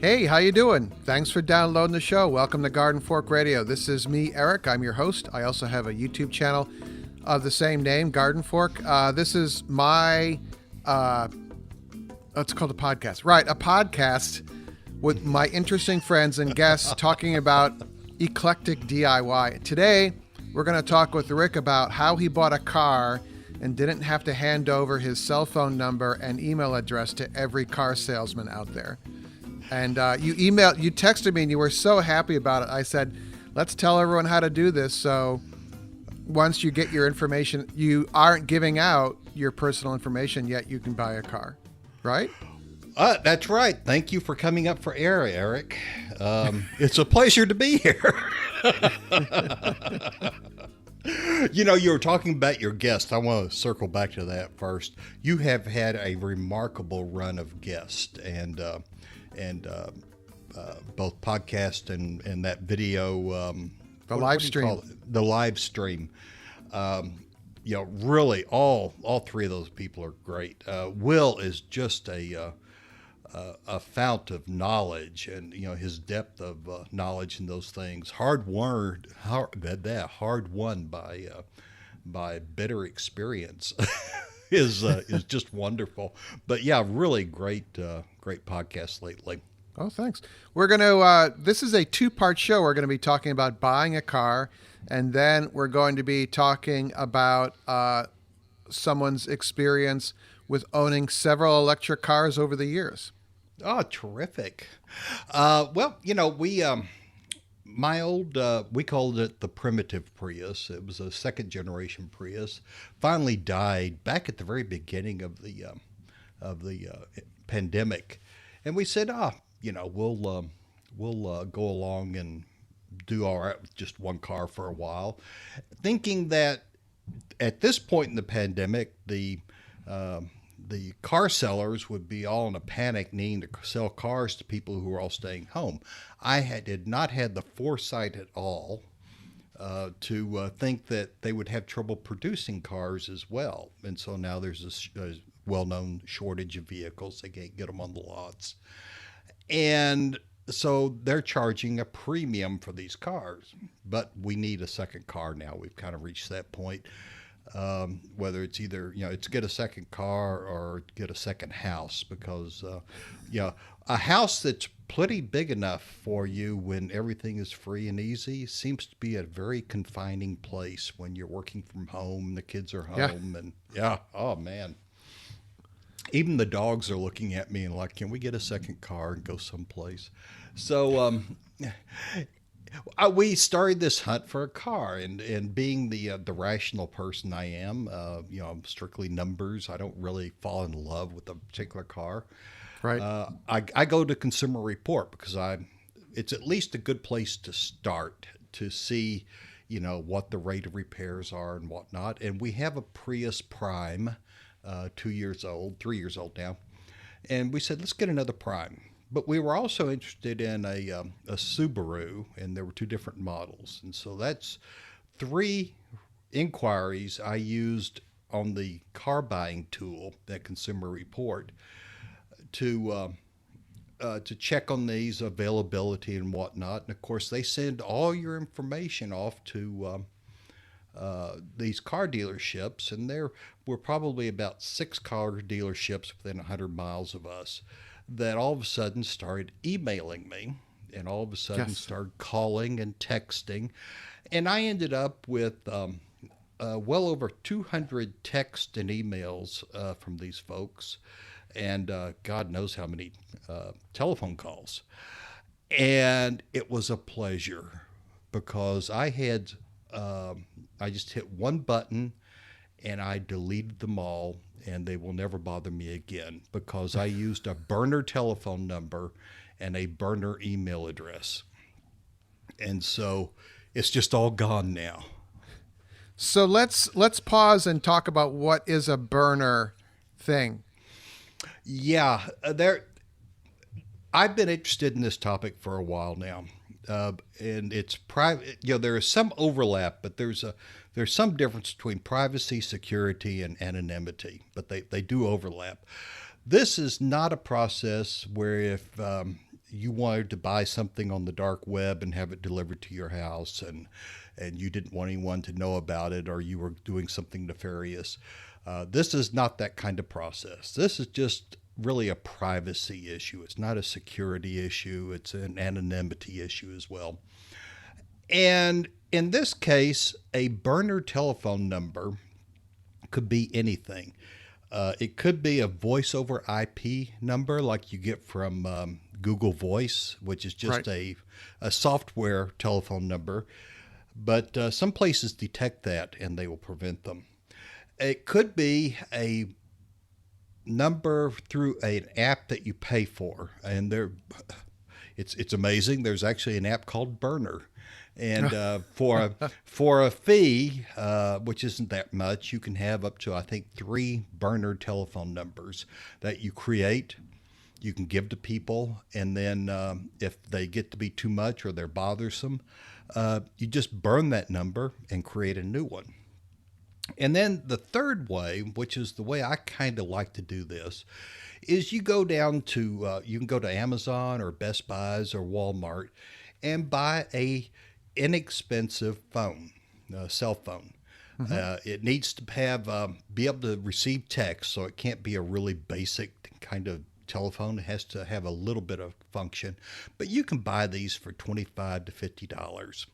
Hey, how you doing? Thanks for downloading the show. Welcome to GardenFork Radio. This is me, Eric. I'm your host. I also have a YouTube channel of the same name, GardenFork. This is my, it's called a podcast. Right, a podcast with my interesting friends and guests talking about eclectic DIY. Today, we're going to talk with Rick about how he bought a car and didn't have to hand over his cell phone number and email address to every car salesman out there. And you texted me and you were so happy about it. I said, let's tell everyone how to do this. So once you get your information, you aren't giving out your personal information, yet you can buy a car, right? That's right. Thank you for coming up for air, Eric. It's a pleasure to be here. You know, you were talking about your guests. I want to circle back to that first. You have had a remarkable run of guests, and both podcast and that video, the live stream. The live stream. Really, all three of those people are great. Will is just a fount of knowledge, and his depth of knowledge in those things. Hard won by bitter experience is just wonderful. But yeah, really great podcast lately. Oh, thanks. We're going to, this is a 2-part show. We're going to be talking about buying a car, and then we're going to be talking about someone's experience with owning several electric cars over the years. Oh, terrific. We called it the primitive Prius. It was a second generation Prius. Finally died back at the very beginning of the pandemic. And we said, we'll go along and do all right with just one car for a while, thinking that at this point in the pandemic, the car sellers would be all in a panic needing to sell cars to people who were all staying home. I did not have the foresight at all to think that they would have trouble producing cars as well. And so now there's a well-known shortage of vehicles. They can't get them on the lots. And so they're charging a premium for these cars. But we need a second car now. We've kind of reached that point. Whether it's either, it's get a second car or get a second house, because, a house that's plenty big enough for you when everything is free and easy seems to be a very confining place when you're working from home, the kids are home, oh man. Even the dogs are looking at me and like, can we get a second car and go someplace? So, we started this hunt for a car, and being the rational person I am, I'm strictly numbers. I don't really fall in love with a particular car. Right. I go to Consumer Report because it's at least a good place to start to see, what the rate of repairs are and whatnot. And we have a Prius Prime, 3 years old now, and we said, let's get another Prime. But we were also interested in a Subaru, and there were 2 different models. And so that's 3 inquiries I used on the car buying tool, that Consumer Report, to check on these availability and whatnot. And of course, they send all your information off to these car dealerships, and there were probably about 6 car dealerships within 100 miles of us that all of a sudden started emailing me, and all of a sudden started calling and texting. And I ended up with well over 200 texts and emails from these folks, and God knows how many telephone calls. And it was a pleasure, because I just hit one button and I deleted them all, and they will never bother me again, because I used a burner telephone number and a burner email address. And so it's just all gone now. So let's pause and talk about what is a burner thing. Yeah, I've been interested in this topic for a while now. And it's private. There is some overlap, but there's some difference between privacy, security, and anonymity, but they do overlap. This is not a process where if you wanted to buy something on the dark web and have it delivered to your house, and you didn't want anyone to know about it, or you were doing something nefarious. This is not that kind of process. This is just really a privacy issue. It's not a security issue. It's an anonymity issue as well. And in this case, a burner telephone number could be anything. It could be a voice over IP number like you get from Google Voice, which is just a software telephone number. But some places detect that and they will prevent them. It could be a number through an app that you pay for. And it's amazing. There's actually an app called Burner. And for a fee, which isn't that much, you can have up to, I think, 3 burner telephone numbers that you create. You can give to people, and then if they get to be too much or they're bothersome, you just burn that number and create a new one. And then the third way, which is the way I kind of like to do this, is you go down to you can go to Amazon or Best Buys or Walmart and buy a inexpensive phone, cell phone. It needs to have be able to receive text, so it can't be a really basic kind of telephone. It has to have a little bit of function, but you can buy these for $25 to $50.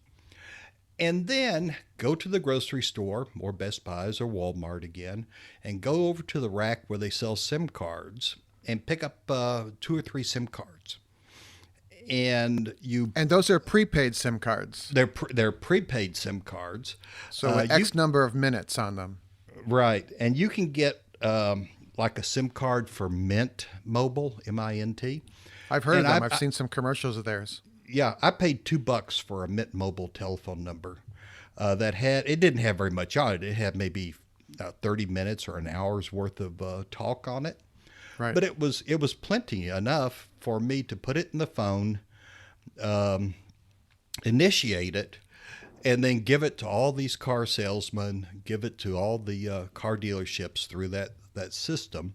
And then go to the grocery store or Best Buys or Walmart again and go over to the rack where they sell SIM cards and pick up 2 or 3 SIM cards. And those are prepaid SIM cards. They're prepaid SIM cards. So X number of minutes on them. Right. And you can get like a SIM card for Mint Mobile, M-I-N-T. I've heard of them. I've seen some commercials of theirs. Yeah, I paid $2 for a Mint Mobile telephone number it didn't have very much on it. It had maybe 30 minutes or an hour's worth of talk on it. Right. But it was plenty enough for me to put it in the phone, initiate it, and then give it to all these car salesmen, give it to all the car dealerships through that system.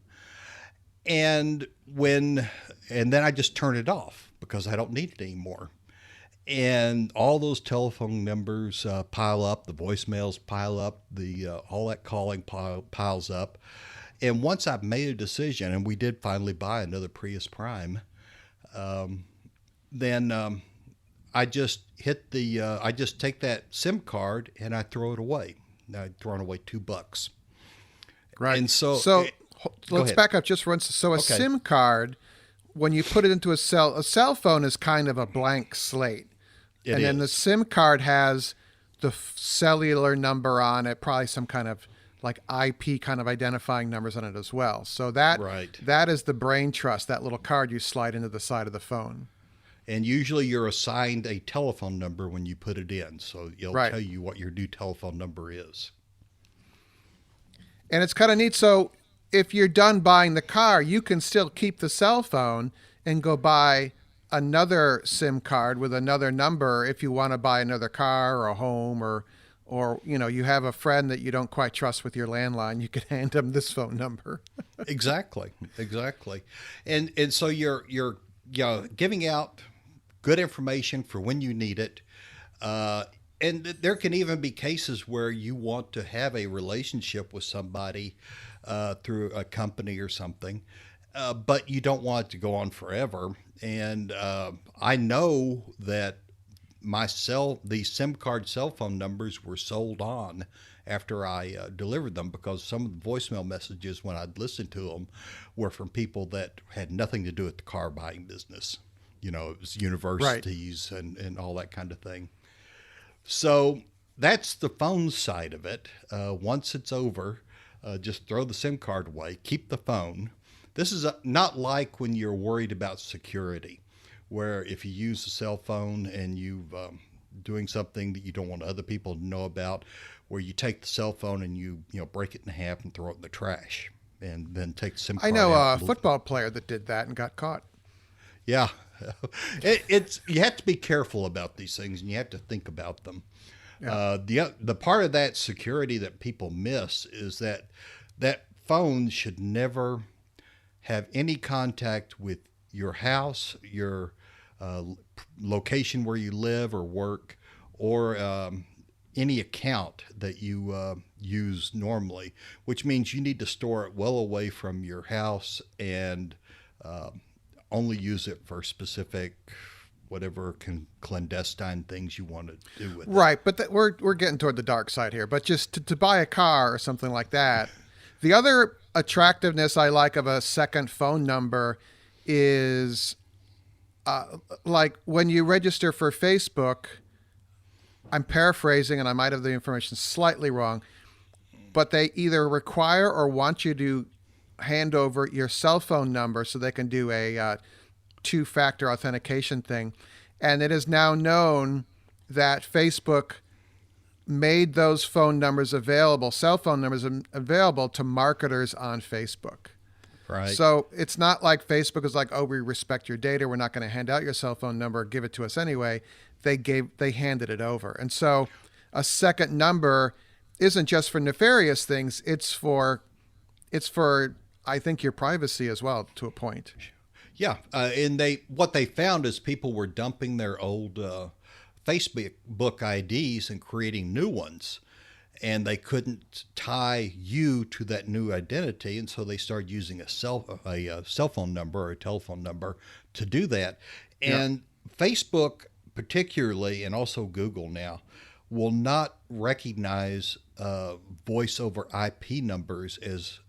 And then I just turn it off because I don't need it anymore. And all those telephone numbers pile up, the voicemails pile up, all that calling piles up. And once I've made a decision, and we did finally buy another Prius Prime, then I just I just take that SIM card and I throw it away. I'd thrown away $2. Right. And so let's back up just for once. So a SIM card, when you put it into a cell phone is kind of a blank slate. Then the SIM card has the cellular number on it, probably some kind of like IP kind of identifying numbers on it as well. So that is the brain trust, that little card you slide into the side of the phone. And usually you're assigned a telephone number when you put it in. So it'll tell you what your new telephone number is. And it's kind of neat. So if you're done buying the car, you can still keep the cell phone and go buy another SIM card with another number if you want to buy another car or a home, or you have a friend that you don't quite trust with your landline, you could hand them this phone number. Exactly. And so you're giving out good information for when you need it. And there can even be cases where you want to have a relationship with somebody through a company or something, but you don't want it to go on forever. And I know that these SIM card cell phone numbers were sold on after I delivered them, because some of the voicemail messages when I'd listened to them were from people that had nothing to do with the car buying business. It was universities and all that kind of thing. So that's the phone side of it. Once it's over, just throw the SIM card away, keep the phone. This is not like when you're worried about security, where if you use a cell phone and you've doing something that you don't want other people to know about, where you take the cell phone and you break it in half and throw it in the trash and then take the SIM card out. I know a football player that did that and got caught. Yeah. You have to be careful about these things, and you have to think about them. Yeah. The part of that security that people miss is that phone should never have any contact with your house, your location where you live or work, or any account that you use normally, which means you need to store it well away from your house and only use it for specific whatever clandestine things you want to do with it. Right, but we're getting toward the dark side here. But just to buy a car or something like that, the other attractiveness I like of a second phone number is like when you register for Facebook. I'm paraphrasing, and I might have the information slightly wrong, but they either require or want you to hand over your cell phone number so they can do a two-factor authentication thing. And it is now known that Facebook made those phone numbers available, cell phone numbers available to marketers on Facebook. Right. So it's not like Facebook is like, oh, we respect your data, we're not going to hand out your cell phone number, give it to us anyway. They handed it over. And so a second number isn't just for nefarious things, it's for I think your privacy as well, to a point. Yeah, and what they found is people were dumping their old Facebook IDs and creating new ones, and they couldn't tie you to that new identity, and so they started using a cell phone number or a telephone number to do that. And Facebook, particularly, and also Google now, will not recognize voice over IP numbers as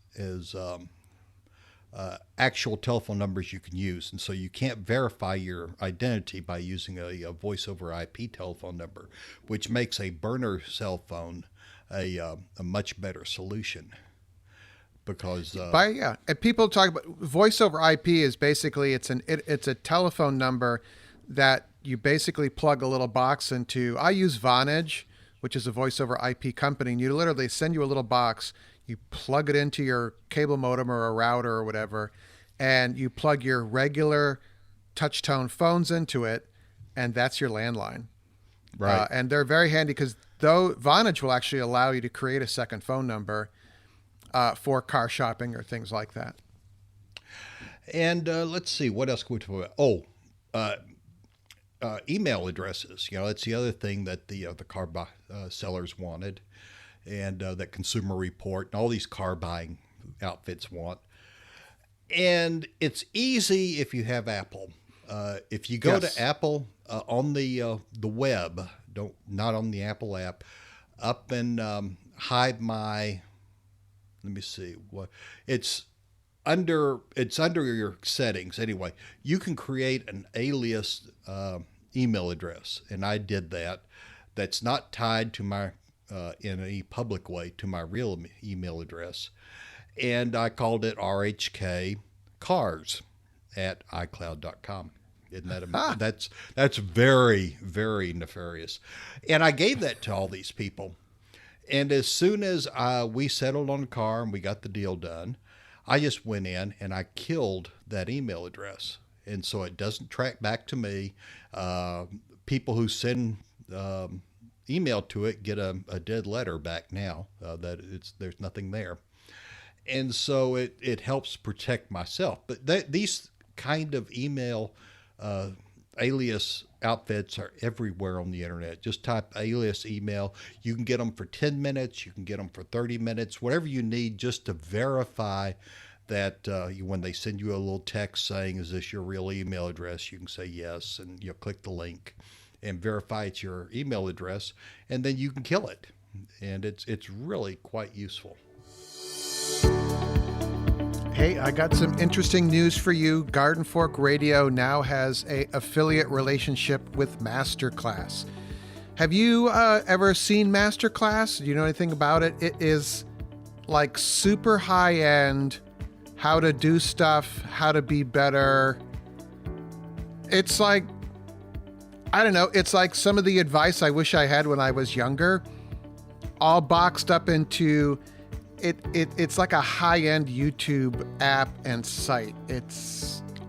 actual telephone numbers you can use. And so you can't verify your identity by using a voice over IP telephone number, which makes a burner cell phone a much better solution. Because and people talk about voice over IP is basically it's a telephone number that you basically plug a little box into. I use Vonage, which is a voice over IP company, and you literally send you a little box. You plug it into your cable modem or a router or whatever, and you plug your regular touch-tone phones into it, and that's your landline. Right. And they're very handy because though Vonage will actually allow you to create a second phone number for car shopping or things like that. And let's see, what else could we talk about? Email addresses. That's the other thing that the car sellers wanted, and that Consumer Report and all these car buying outfits want. And it's easy if you have Apple. If you go to Apple on the web, not on the Apple app, up and hide my. Let me see what it's under. It's under your settings anyway. You can create an alias email address, and I did that. That's not tied to my in any public way to my real email address, and I called it rhkcars@icloud.com. Isn't that that's very, very nefarious? And I gave that to all these people. And as soon as we settled on the car and we got the deal done, I just went in and I killed that email address. And so it doesn't track back to me. People who send email to it get a dead letter back now that there's nothing there. And so it helps protect myself. But these kind of email alias outfits are everywhere on the internet. Just type alias email. You can get them for 10 minutes. You can get them for 30 minutes, whatever you need just to verify that when they send you a little text saying, is this your real email address? You can say yes, and you'll click the link and verify it's your email address, and then you can kill it. And it's really quite useful. Hey, I got some interesting news for you. GardenFork Radio now has an affiliate relationship with Masterclass. Have you ever seen Masterclass? Do you know anything about it? It is like super high-end, how to do stuff, how to be better. It's like, I don't know, it's like some of the advice I wish I had when I was younger, all boxed up into... It's like a high-end YouTube app and site.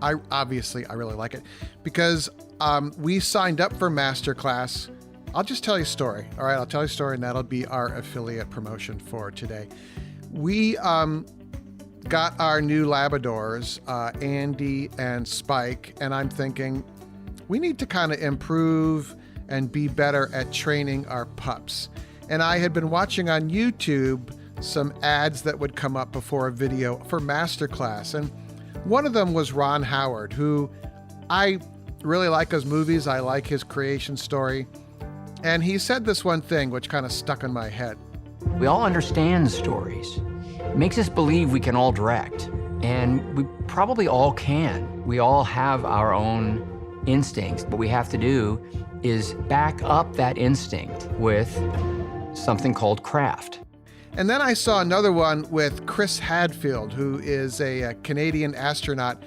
I really like it because we signed up for Masterclass. I'll just tell you a story. All right, I'll tell you a story, and that'll be our affiliate promotion for today. We got our new Labradors, Andy and Spike, and I'm thinking, we need to kind of improve and be better at training our pups. And I had been watching on YouTube some ads that would come up before a video for masterclass. And one of them was Ron Howard, who I really like his movies. I like his creation story. And he said this one thing which kind of stuck in my head. We all understand stories. It makes us believe we can all direct. And we probably all can. We all have our own instincts. What we have to do is back up that instinct with something called craft. And then I saw another one with Chris Hadfield, who is a Canadian astronaut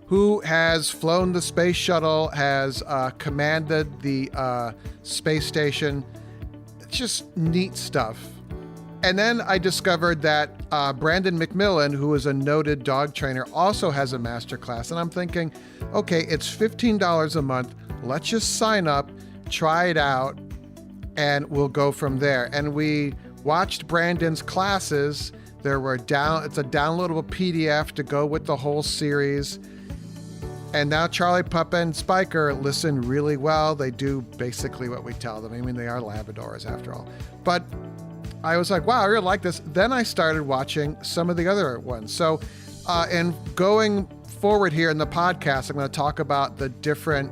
who has flown the space shuttle, has commanded the space station. It's just neat stuff. And then I discovered that Brandon McMillan, who is a noted dog trainer, also has a masterclass. And I'm thinking, okay, it's $15 a month. Let's just sign up, try it out, and we'll go from there. And we watched Brandon's classes. It's a downloadable PDF to go with the whole series. And now Charlie Pup and Spiker listen really well. They do basically what we tell them. I mean, they are Labradors after all. But I was like, wow, I really like this. Then I started watching some of the other ones. So, and going forward here in the podcast, I'm going to talk about the different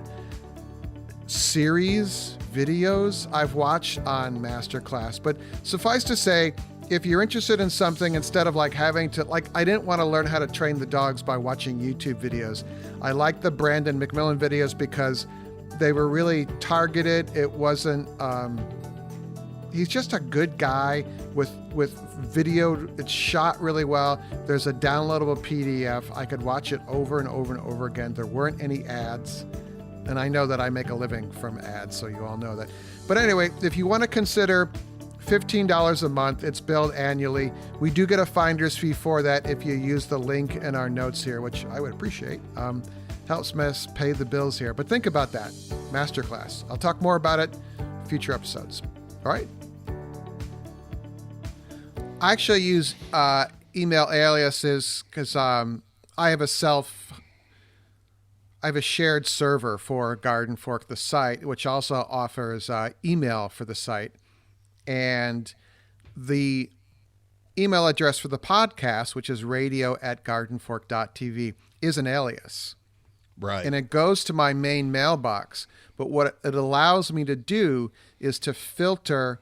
series, videos I've watched on Masterclass. But suffice to say, if you're interested in something, instead of like having to, like, I didn't want to learn how to train the dogs by watching YouTube videos. I like the Brandon McMillan videos because they were really targeted. It wasn't, he's just a good guy with video. It's shot really well. There's a downloadable PDF. I could watch it over and over and over again. There weren't any ads. And I know that I make a living from ads, so you all know that. But anyway, if you want to consider $15 a month, it's billed annually. We do get a finder's fee for that if you use the link in our notes here, which I would appreciate. Helps us pay the bills here. But think about that. Masterclass. I'll talk more about it in future episodes. All right? I actually use email aliases because I have a shared server for GardenFork, the site, which also offers email for the site. And the email address for the podcast, which is radio@gardenfork.tv, is an alias. Right. And it goes to my main mailbox. But what it allows me to do is to filter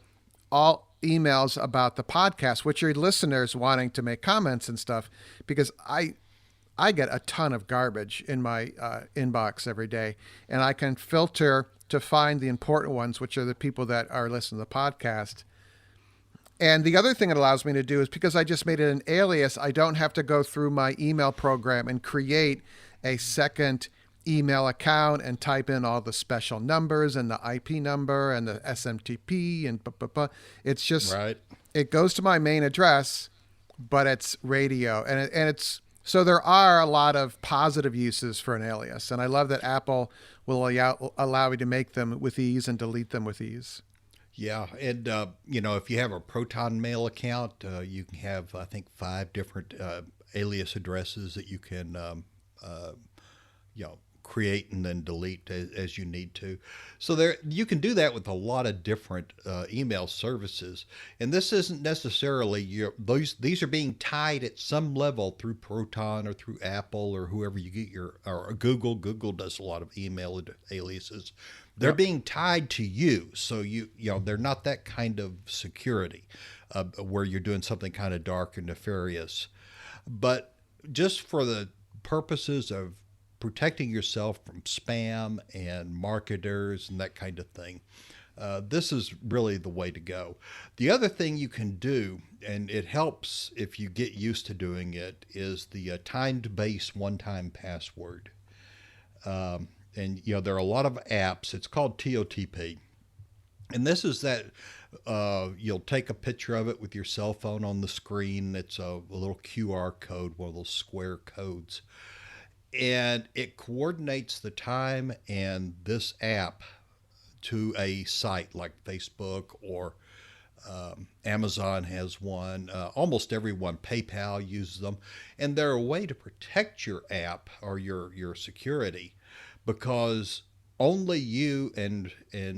all emails about the podcast, which are listeners wanting to make comments and stuff, because I get a ton of garbage in my inbox every day, and I can filter to find the important ones, which are the people that are listening to the podcast. And the other thing it allows me to do is because I just made it an alias, I don't have to go through my email program and create a second email account and type in all the special numbers and the IP number and the SMTP and It's just, right. It goes to my main address, but it's radio. And it's, so there are a lot of positive uses for an alias. And I love that Apple will allow me to make them with ease and delete them with ease. Yeah. And, if you have a Proton Mail account, you can have, I think, 5 different alias addresses that you can, create and then delete as you need to. So there, you can do that with a lot of different email services. And this isn't necessarily these are being tied at some level through Proton or through Apple or whoever you get or Google. Google does a lot of email aliases. They're being tied to you. So they're not that kind of security where you're doing something kind of dark and nefarious. But just for the purposes of protecting yourself from spam and marketers and that kind of thing, this is really the way to go. The other thing you can do, and it helps if you get used to doing it, is the time-based one-time password. And there are a lot of apps. It's called TOTP. And this is that you'll take a picture of it with your cell phone on the screen. It's a little QR code, one of those square codes. And it coordinates the time and this app to a site like Facebook or Amazon has one. Almost everyone, PayPal uses them. And they're a way to protect your app or your security, because only you and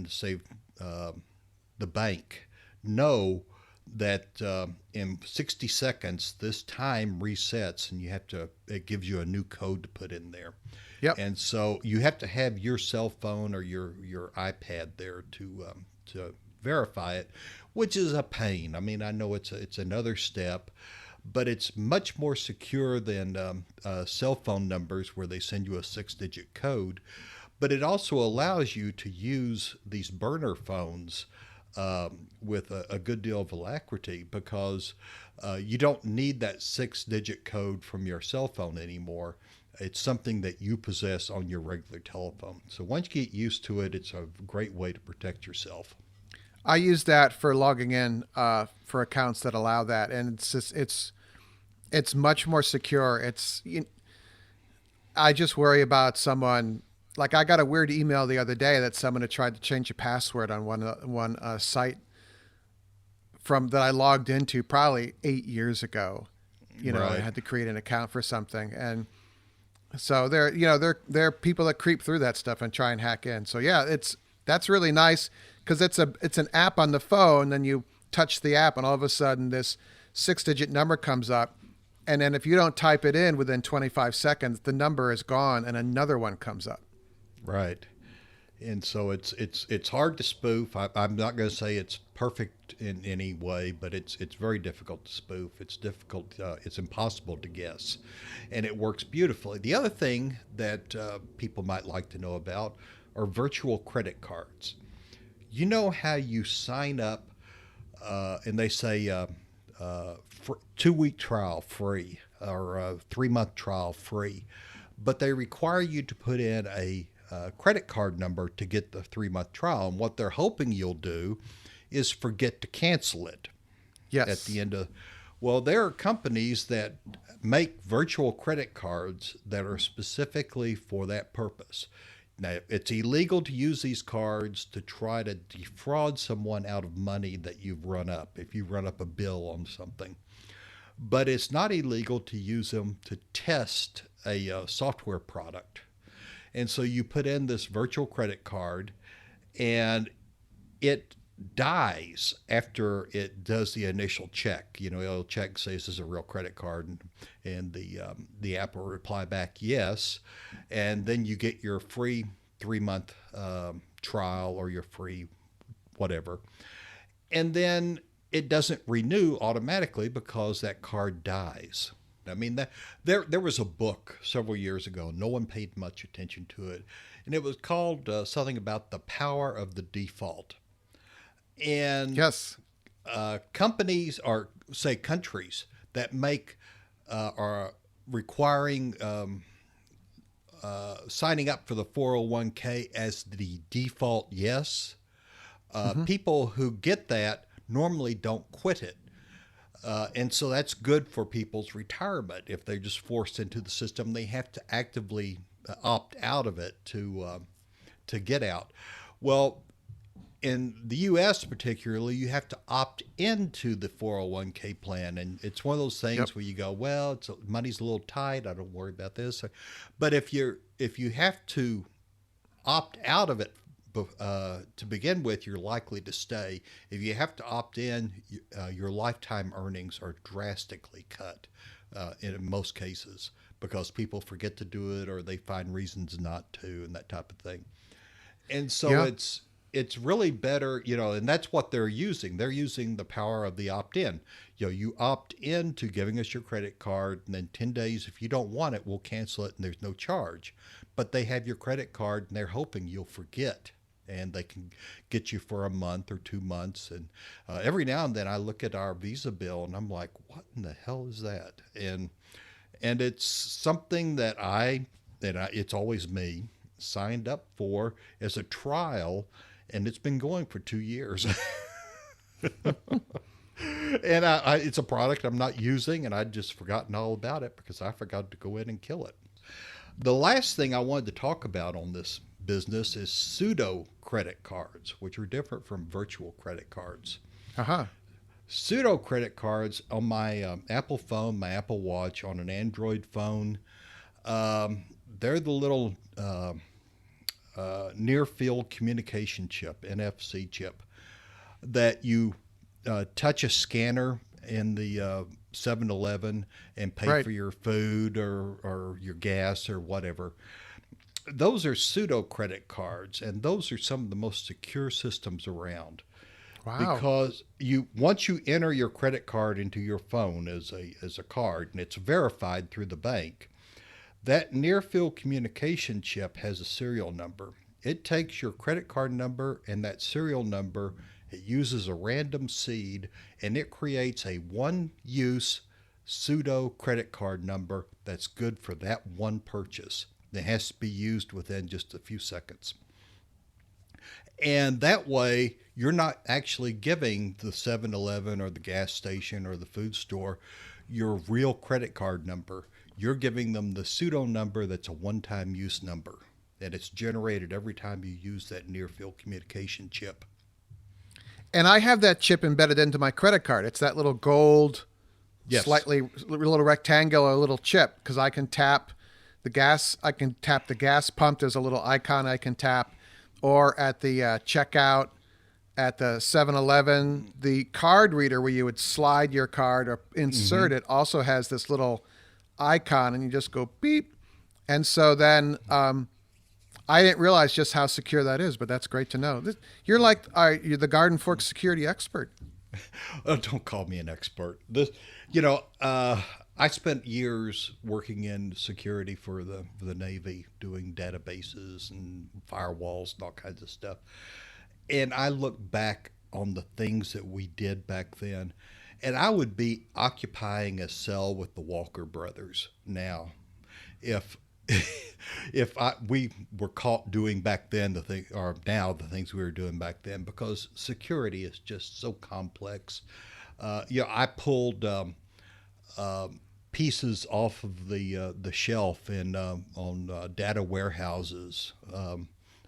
say the bank know that in 60 seconds this time resets, and it gives you a new code to put in there. Yep. And so you have to have your cell phone or your iPad there to verify it, which is a pain. I mean, I know it's another step, but it's much more secure than cell phone numbers where they send you a 6-digit code. But it also allows you to use these burner phones with a good deal of alacrity, because you don't need that 6-digit code from your cell phone anymore. It's something that you possess on your regular telephone. So once you get used to it, it's a great way to protect yourself. I use that for logging in for accounts that allow that, and it's much more secure. I just worry about someone. Like, I got a weird email the other day that someone had tried to change a password on one site that I logged into probably 8 years ago. Right. I had to create an account for something, and so there are people that creep through that stuff and try and hack in. So yeah, that's really nice, because it's an app on the phone. Then you touch the app, and all of a sudden this 6-digit number comes up, and then if you don't type it in within 25 seconds, the number is gone and another one comes up. Right. And so it's hard to spoof. I'm not going to say it's perfect in any way, but it's very difficult to spoof. It's difficult. It's impossible to guess, and it works beautifully. The other thing that people might like to know about are virtual credit cards. You know how you sign up, and they say 2-week trial free or a 3-month trial free, but they require you to put in a credit card number to get the 3-month trial. And what they're hoping you'll do is forget to cancel it. Yes. At the end of, well, there are companies that make virtual credit cards that are specifically for that purpose. Now, it's illegal to use these cards to try to defraud someone out of money that you've run up, if you run up a bill on something. But it's not illegal to use them to test a software product. And so you put in this virtual credit card, and it dies after it does the initial check. It'll check, say this is a real credit card, and the app will reply back yes, and then you get your free 3-month trial or your free whatever, and then it doesn't renew automatically because that card dies. I mean, there was a book several years ago. No one paid much attention to it, and it was called something about the power of the default. And yes, companies, or say countries, that are requiring signing up for the 401k as the default yes. People who get that normally don't quit it. And so that's good for people's retirement. If they're just forced into the system, they have to actively opt out of it to get out. Well, in the U.S. particularly, you have to opt into the 401k plan. And it's one of those things where you go, well, money's a little tight. I don't worry about this. But if you have to opt out of it to begin with, you're likely to stay. If you have to opt in, your lifetime earnings are drastically cut in most cases, because people forget to do it or they find reasons not to, and that type of thing. And so it's really better, and that's what they're using. They're using the power of the opt-in. You opt in to giving us your credit card, and then 10 days, if you don't want it, we'll cancel it and there's no charge. But they have your credit card and they're hoping you'll forget, and they can get you for a month or 2 months. And every now and then I look at our Visa bill and I'm like, what in the hell is that? And it's something that it's always me, signed up for as a trial, and it's been going for 2 years. And it's a product I'm not using, and I'd just forgotten all about it because I forgot to go in and kill it. The last thing I wanted to talk about on this business is pseudo credit cards, which are different from virtual credit cards. Pseudo credit cards on my Apple phone, my Apple Watch, on an Android phone, they're the little near field communication chip, NFC chip, that you touch a scanner in the 7-Eleven and pay Right. for your food or your gas or whatever. Those are pseudo credit cards, and those are some of the most secure systems around. Wow. Because once you enter your credit card into your phone as a card, and it's verified through the bank, that near field communication chip has a serial number. It takes your credit card number and that serial number, it uses a random seed, and it creates a one-use pseudo credit card number that's good for that one purchase. It has to be used within just a few seconds. And that way, you're not actually giving the 7-Eleven or the gas station or the food store your real credit card number. You're giving them the pseudo number that's a one-time use number, and it's generated every time you use that near-field communication chip. And I have that chip embedded into my credit card. It's that little gold, Yes. slightly little rectangular little chip, because I can tap the gas. I can tap the gas pump. There's a little icon I can tap, or at the checkout at the 7-Eleven, the card reader where you would slide your card or insert it also has this little icon, and you just go beep. And so then I didn't realize just how secure that is, but that's great to know. You're like you're the GardenFork security expert. Oh, don't call me an expert. I spent years working in security for the Navy, doing databases and firewalls and all kinds of stuff. And I look back on the things that we did back then, and I would be occupying a cell with the Walker brothers now if we were caught doing back then now the things we were doing back then, because security is just so complex. I pulled pieces off of the shelf on data warehouses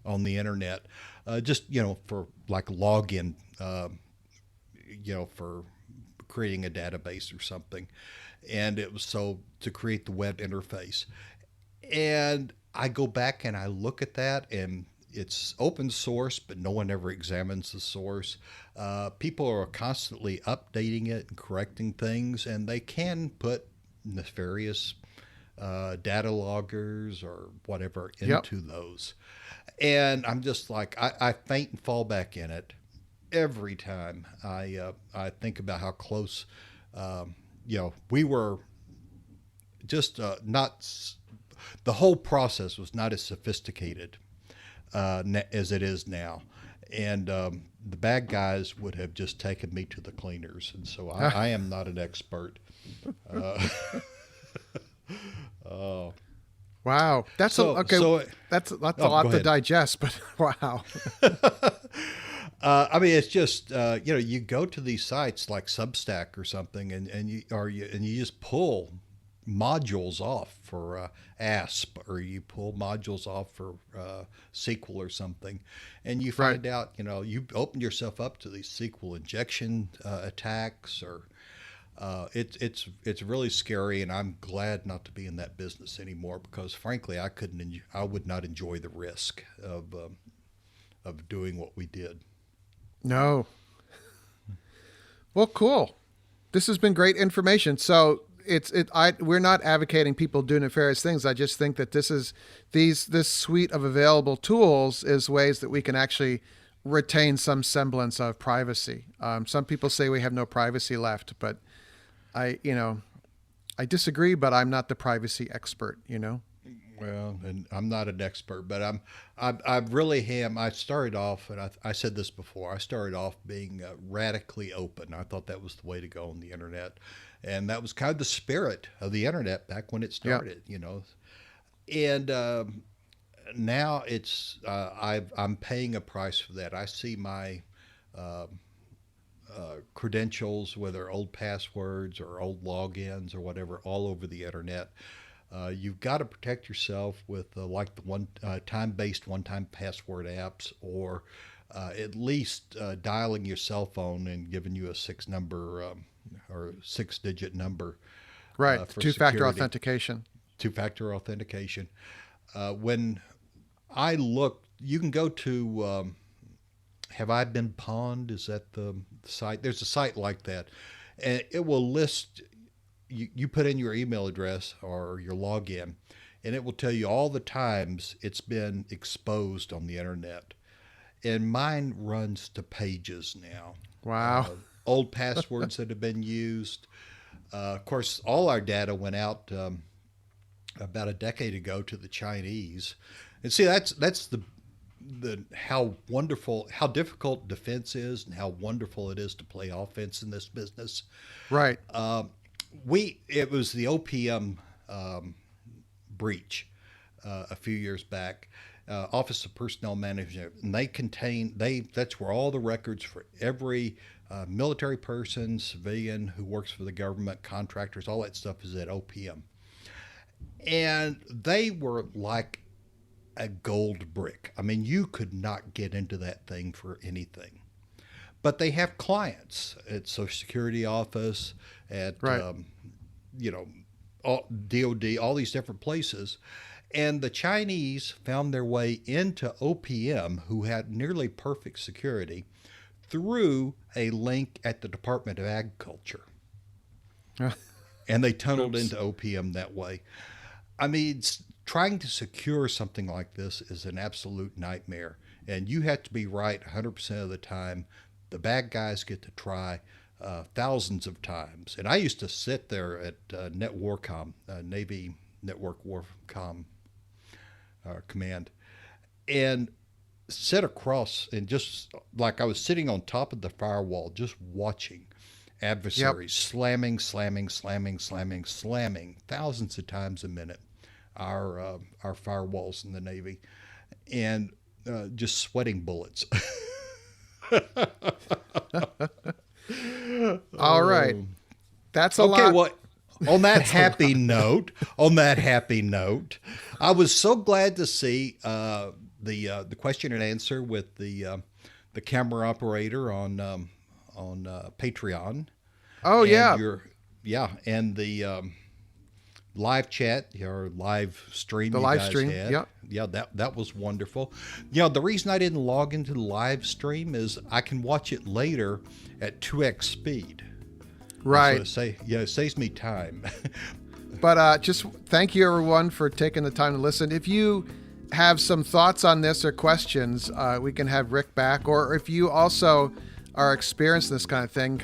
on the internet, just for like login, for creating a database or something, and it was so to create the web interface. And I go back and I look at that, and it's open source, but no one ever examines the source. People are constantly updating it and correcting things, and they can put nefarious data loggers or whatever into those. And I'm just like, I faint and fall back in it every time I think about how close, we were just not. The whole process was not as sophisticated as it is now. And the bad guys would have just taken me to the cleaners. And so I am not an expert. Wow, that's that's a lot to digest, but wow. It's just you go to these sites like Substack or something, and you just pull modules off for ASP, or you pull modules off for SQL or something, and you find out you opened yourself up to these SQL injection attacks, or it's really scary. And I'm glad not to be in that business anymore, because frankly I would not enjoy the risk of doing what we did. No. Well, cool. This has been great information. So we're not advocating people do nefarious things. I just think that this suite of available tools is ways that we can actually retain some semblance of privacy. Some people say we have no privacy left, but I disagree, but I'm not the privacy expert, Well, and I'm not an expert, but I really am. I started off, and I said this before, I started off being radically open. I thought that was the way to go on the internet. And that was kind of the spirit of the internet back when it started, And now it's I'm paying a price for that. I see my credentials, whether old passwords or old logins or whatever, all over the internet. You've got to protect yourself with like the time-based one-time password apps, or at least dialing your cell phone and giving you a 6-digit number. Right. For Two-factor authentication. Two-factor authentication. When I look you can go to Have I Been Pawned? Is that the site? There's a site like that, and it will list. You put in your email address or your login, and it will tell you all the times it's been exposed on the internet. And mine runs to pages now. Wow. Old passwords that have been used. Of course, all our data went out about a decade ago to the Chinese. And see, that's the how difficult defense is and how wonderful it is to play offense in this business. Right. It was the OPM breach a few years back, Office of Personnel Management, and that's where all the records for every military person, civilian who works for the government, contractors, all that stuff is at OPM. And they were like a gold brick. I mean, you could not get into that thing for anything. But they have clients at Social Security office, at right. DOD, all these different places. And the Chinese found their way into OPM, who had nearly perfect security, through a link at the Department of Agriculture. And they tunneled into OPM that way. I mean, trying to secure something like this is an absolute nightmare. And you have to be right 100% of the time. The bad guys get to try thousands of times. And I used to sit there at NetWarCom, Navy Network Warcom Command, and sit across and just like I was sitting on top of the firewall, just watching adversaries slamming thousands of times a minute our firewalls in the Navy, and just sweating bullets. All right. That's a lot. Okay, well, on that happy note, I was so glad to see the question and answer with the camera operator on Patreon. Oh, and and the live chat or live stream. The you live guys stream, had. Yeah, that was wonderful. The reason I didn't log into the live stream is I can watch it later at 2x speed. Right. So it saves me time. But just thank you, everyone, for taking the time to listen. If you have some thoughts on this or questions, we can have Rick back. Or if you also are experiencing this kind of thing,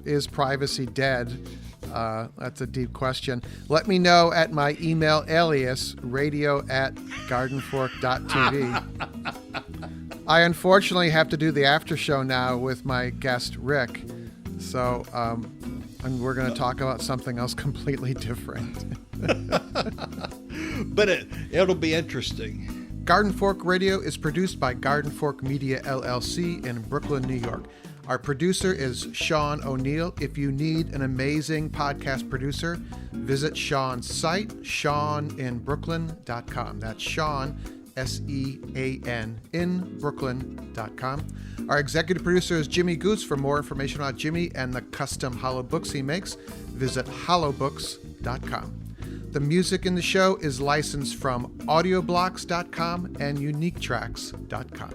is privacy dead? That's a deep question. Let me know at my email alias, radio@gardenfork.tv. I unfortunately have to do the after show now with my guest, Rick. So, and we're going to talk about something else completely different. But it'll be interesting. GardenFork Radio is produced by GardenFork Media LLC in Brooklyn, New York. Our producer is Sean O'Neill. If you need an amazing podcast producer, visit Sean's site, SeanInBrooklyn.com. That's Sean, SEAN, in Brooklyn.com. Our executive producer is Jimmy Goose. For more information about Jimmy and the custom hollow books he makes, visit hollowbooks.com. The music in the show is licensed from audioblocks.com and uniquetracks.com.